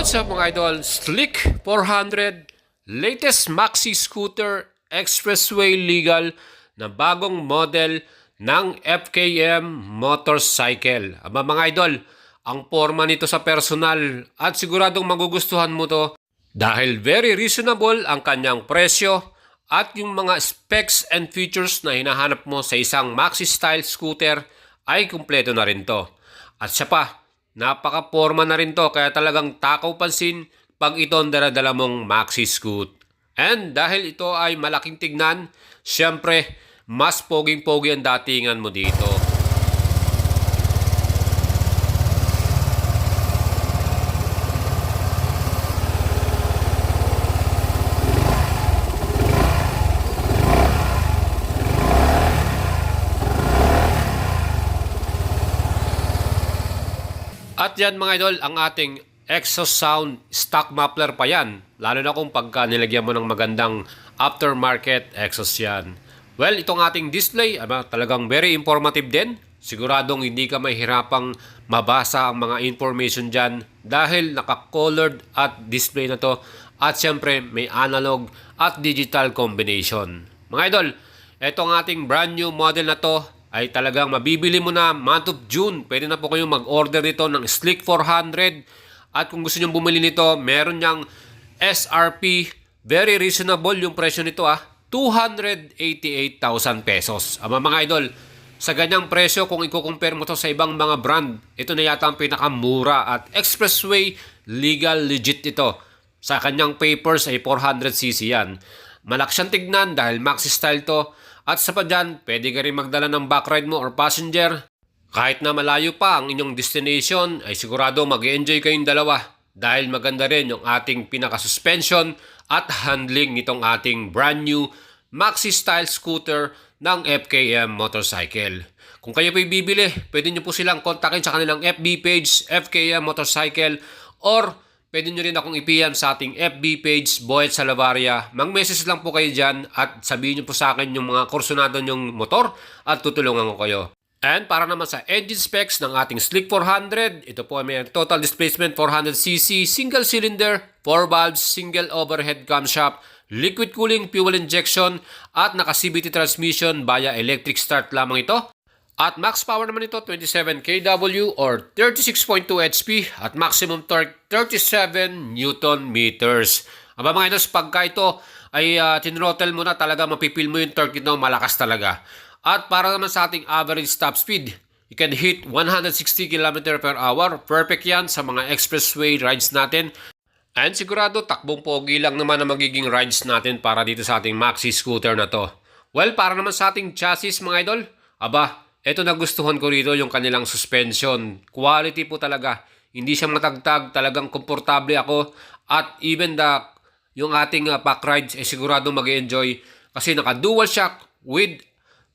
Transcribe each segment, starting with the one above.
What's up mga idol? Slick 400, latest maxi scooter expressway legal na bagong model ng FKM motorcycle. Aba mga idol, ang forma nito sa personal at siguradong magugustuhan mo to dahil very reasonable ang kanyang presyo at yung mga specs and features na hinahanap mo sa isang maxi style scooter ay kumpleto na rin to. At siya pa, napaka-forma na rin to kaya talagang takaw pansin pag ito ang daladala mong maxi scoot. And dahil ito ay malaking tignan, syempre mas poging-pogi ang datingan mo dito. At yan mga idol, ang ating exhaust sound stock muffler pa yan. Lalo na kung pagka nilagyan mo ng magandang aftermarket exhaust yan. Well, itong ating display, talagang very informative din. Siguradong hindi ka mahirapang mabasa ang mga information dyan dahil naka-colored at display na to. At syempre, may analog at digital combination. Mga idol, itong ating brand new model na to ay talagang mabibili mo na month of June. Pwede na po kayong mag-order nito ng Slick 400. At kung gusto nyo bumili nito, meron niyang SRP. Very reasonable yung presyo nito 288,000 pesos. Mga idol, sa ganyang presyo, kung i-compare mo to sa ibang mga brand, ito na yata ang pinakamura at expressway legal legit ito. Sa kanyang papers ay 400cc yan. Malaki siyang tignan dahil maxi style to. At sa pa dyan, pwede ka rin magdala ng backride mo or passenger. Kahit na malayo pa ang inyong destination, ay sigurado mag-enjoy kayong dalawa. Dahil maganda rin yung ating pinaka-suspension at handling nitong ating brand new maxi style scooter ng FKM Motorcycle. Kung kayo po'y bibili, pwede nyo po silang kontakin sa kanilang FB page, FKM Motorcycle, or pwede nyo rin akong i-PM sa ating FB page, Boyet Salavaria. Mang-message lang po kayo dyan at sabihin nyo po sa akin yung mga kursunado nyong motor at tutulungan ko kayo. And para naman sa engine specs ng ating Slick 400, ito po ay may total displacement 400cc, single cylinder, 4 valves, single overhead camshaft, liquid cooling, fuel injection, at naka-CVT transmission via electric start lamang ito. At max power naman ito 27 kW or 36.2 HP at maximum torque 37 Newton meters. Mga idol, pagka ito ay tinrottle mo na, talaga mapipil mo yung torque nito, malakas talaga. At para naman sa ating average top speed, you can hit 160 km per hour. Perfect yan sa mga expressway rides natin. And sigurado takbong pogi lang naman ang magiging rides natin para dito sa ating maxi scooter na to. Well, para naman sa ating chassis mga idol, ito nagustuhan ko rito yung kanilang suspension. Quality po talaga. Hindi siya matagtag. Talagang komportable ako. At even yung ating pack rides sigurado mag-enjoy. Kasi naka-dual shock with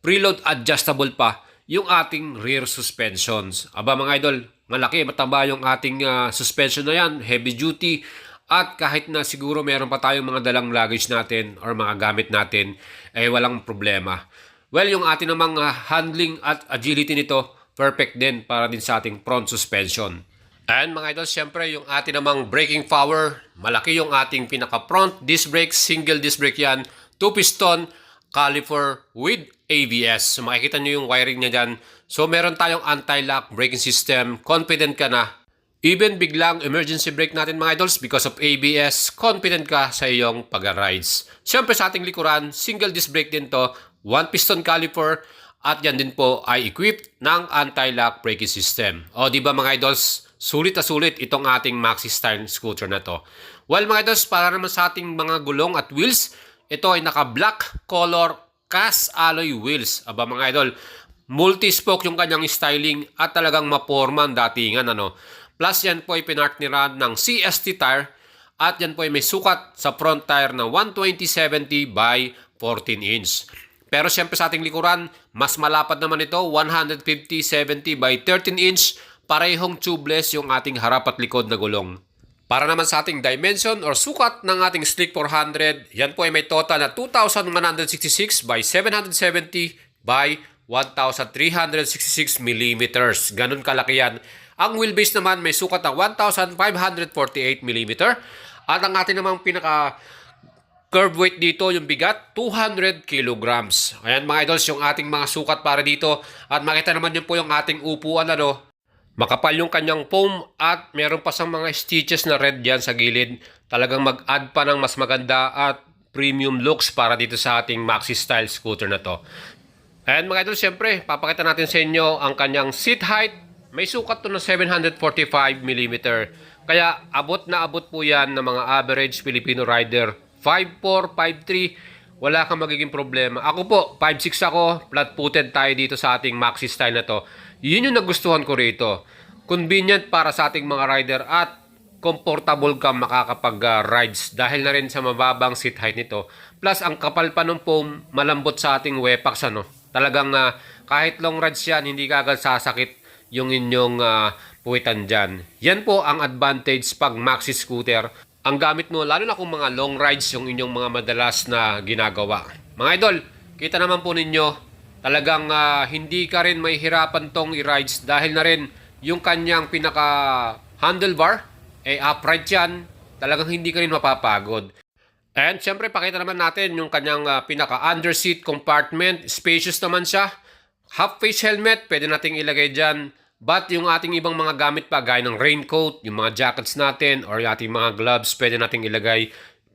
preload adjustable pa yung ating rear suspensions. Mga idol, malaki, mataba yung ating suspension na yan. Heavy duty. At kahit na siguro meron pa tayong mga dalang luggage natin or mga gamit natin, walang problema. Well, yung ating namang handling at agility nito, perfect din para din sa ating front suspension. And mga idol, syempre yung ating namang braking power, malaki yung ating pinaka-front disc brake, single disc brake yan, 2-piston caliper with ABS. So makikita nyo yung wiring niya dyan. So meron tayong anti-lock braking system, confident ka na. Even biglang emergency brake natin mga idols because of ABS, confident ka sa iyong pag-rides. Syempre sa ating likuran, single disc brake din to, 1-piston caliper, at yan din po ay equipped ng anti-lock braking system. Di ba mga idols, sulit na sulit itong ating maxi style scooter na to. Well mga idols, para naman sa ating mga gulong at wheels, ito ay naka-black color cast alloy wheels. Mga idol, multi-spoke yung kanyang styling at talagang maporma ang datingan. Plus yan po ay pinartneran ng CST tire at yan po ay may sukat sa front tire na 120/70 by 14 inch. Pero siyempre sa ating likuran, mas malapad naman ito, 150/70 by 13 inch. Parehong tubeless yung ating harap at likod na gulong. Para naman sa ating dimension or sukat ng ating Slick 400, yan po ay may total na 2,166 by 770 by 1,366 millimeters. Ganun kalaki yan. Ang wheelbase naman may sukat na 1,548 millimeter. At ang ating namang pinaka curve weight dito, yung bigat, 200 kilograms. Ayan mga idols, yung ating mga sukat para dito. At makita naman yun po yung ating upuan, ano. Makapal yung kanyang foam at meron pa sang mga stitches na red dyan sa gilid. Talagang mag-add pa ng mas maganda at premium looks para dito sa ating Maxi Style scooter na to. And mga idol, siyempre, papakita natin sa inyo ang kanyang seat height. May sukat to na 745 mm. Kaya abot na abot po yan ng mga average Filipino rider. 5'4", 5'3", wala kang magiging problema. Ako po, 5'6" ako, flat-footed tayo dito sa ating Maxi Style na to. Yun yung nagustuhan ko rito. Convenient para sa ating mga rider at comfortable ka makakapag-rides dahil na rin sa mababang seat height nito. Plus, ang kapal pa ng foam, malambot sa ating Wepax, ano. Talagang kahit long rides yan, hindi ka agad sasakit yung inyong puwitan dyan. Yan po ang advantage pag maxi scooter. Ang gamit mo, lalo na kung mga long rides yung inyong mga madalas na ginagawa. Mga idol, kita naman po ninyo, talagang hindi ka rin may hirapan tong i-rides dahil na rin yung kanyang pinaka handlebar, upright yan, talagang hindi ka rin mapapagod. And syempre, pakita naman natin yung kanyang pinaka underseat compartment. Spacious naman siya. Half face helmet, pwede nating ilagay dyan. But yung ating ibang mga gamit pa, gaya ng raincoat, yung mga jackets natin, or yung ating mga gloves, pwede nating ilagay.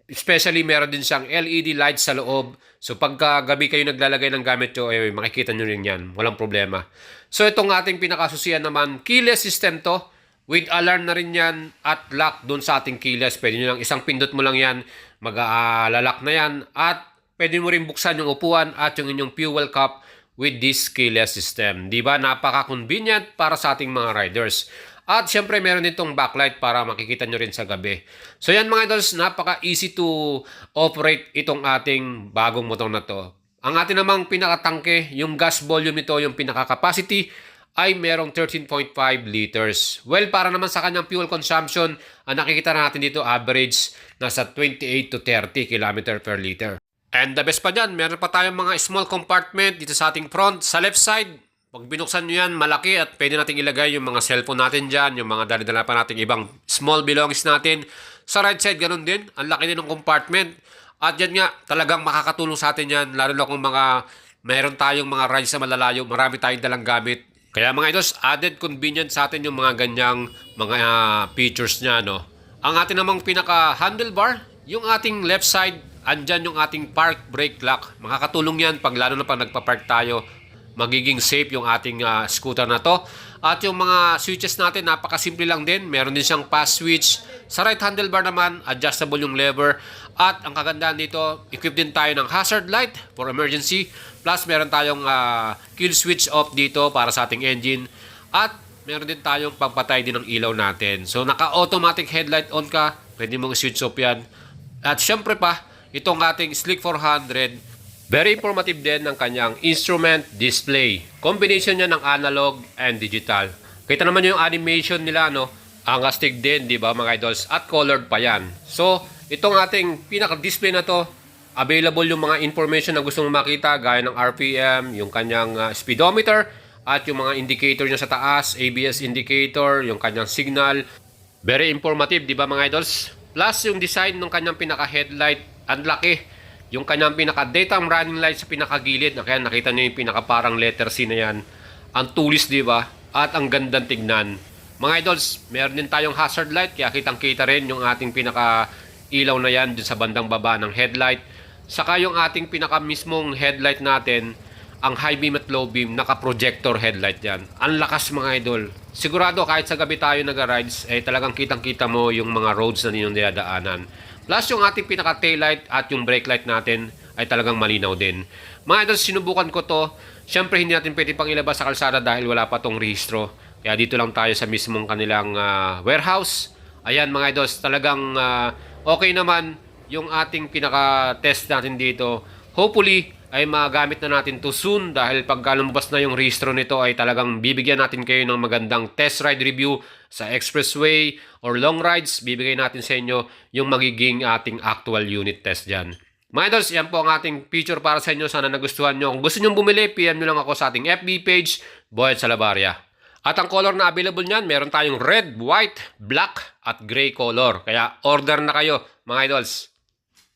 Especially, meron din siyang LED lights sa loob. So, pagka gabi kayo naglalagay ng gamit nyo, makikita nyo rin yan. Walang problema. So, itong ating pinakasusiyan naman, keyless system to. With alarm na rin yan at lock dun sa ating keyless. Pwede nyo lang, isang pindot mo lang yan, mag-aalak na yan. At pwede mo rin buksan yung upuan at yung inyong fuel cup with this keyless system. Diba? Napaka-convenient para sa ating mga riders. At syempre, meron din itong backlight para makikita nyo rin sa gabi. So yan mga idols, napaka-easy to operate itong ating bagong motor na to. Ang ating namang pinakatangke, yung gas volume nito, yung pinaka-capacity, ay merong 13.5 liters. Well, para naman sa kanyang fuel consumption, ang nakikita natin dito average nasa 28 to 30 km per liter. And the best pa dyan, meron pa tayong mga small compartment dito sa ating front. Sa left side, pag binuksan nyo yan, malaki at pwede natin ilagay yung mga cellphone natin dyan, yung mga dala-dala pa nating ibang small belongings natin. Sa right side, ganun din. Ang laki din ng compartment. At yan nga, talagang makakatulong sa atin yan, lalo na kung meron tayong mga rides na malalayo, marami tayong dalang gamit. Kaya mga idols, added convenience sa atin yung mga ganyang mga features niya, no? Ang ating namang pinaka handlebar, yung ating left side, andyan yung ating park brake lock. Makakatulong yan pag lalo na pag nagpa-park tayo. Magiging safe yung ating scooter na to. At yung mga switches natin, napakasimple lang din. Meron din siyang pass switch. Sa right handlebar naman, adjustable yung lever. At ang kagandahan dito, equip din tayo ng hazard light for emergency. Plus, meron tayong kill switch off dito para sa ating engine. At meron din tayong pagpatay din ng ilaw natin. So, naka-automatic headlight on ka. Pwede mong switch off yan. At syempre pa, itong ating Slick 400, very informative din ng kanyang instrument display. Combination niya ng analog and digital. Kita naman yung animation nila, no? Ang astig din, di ba mga idols? At colored pa yan. So, itong ating pinaka-display na to, available yung mga information na gusto mong makita, gaya ng RPM, yung kanyang speedometer, at yung mga indicator niya sa taas, ABS indicator, yung kanyang signal. Very informative, di ba mga idols? Plus, yung design ng kanyang pinaka-headlight, ang laki. Yung kanyang pinaka-daytime running light sa pinakagilid, na kaya nakita nyo yung pinaka-parang letter C na yan. Ang tulis, di ba? At ang gandang tignan. Mga idols, meron din tayong hazard light, kaya kitang-kita rin yung ating pinaka-ilaw na yan dun sa bandang baba ng headlight. Saka yung ating pinaka-mismong headlight natin, ang high beam at low beam, naka-projector headlight yan. Ang lakas mga idol. Sigurado kahit sa gabi tayo nag-rides, talagang kitang-kita mo yung mga roads na ninyong dinadaanan. Plus yung ating pinaka-taillight at yung brake light natin ay talagang malinaw din. Mga idols, sinubukan ko to. Siyempre hindi natin pwede pang ilabas sa kalsada dahil wala pa tong rehistro. Kaya dito lang tayo sa mismong kanilang warehouse. Ayan mga idols, talagang okay naman yung ating pinaka-test natin dito. Hopefully ay magamit na natin to soon dahil pagka lumabas na yung rehistro nito ay talagang bibigyan natin kayo ng magandang test ride review sa expressway or long rides. Bibigay natin sa inyo yung magiging ating actual unit test dyan. Mga idols, yan po ang ating feature para sa inyo. Sana nagustuhan nyo. Kung gusto nyo bumili, PM nyo lang ako sa ating FB page, Boyet Salabaria. At ang color na available nyan, meron tayong red, white, black, at gray color. Kaya order na kayo, mga idols.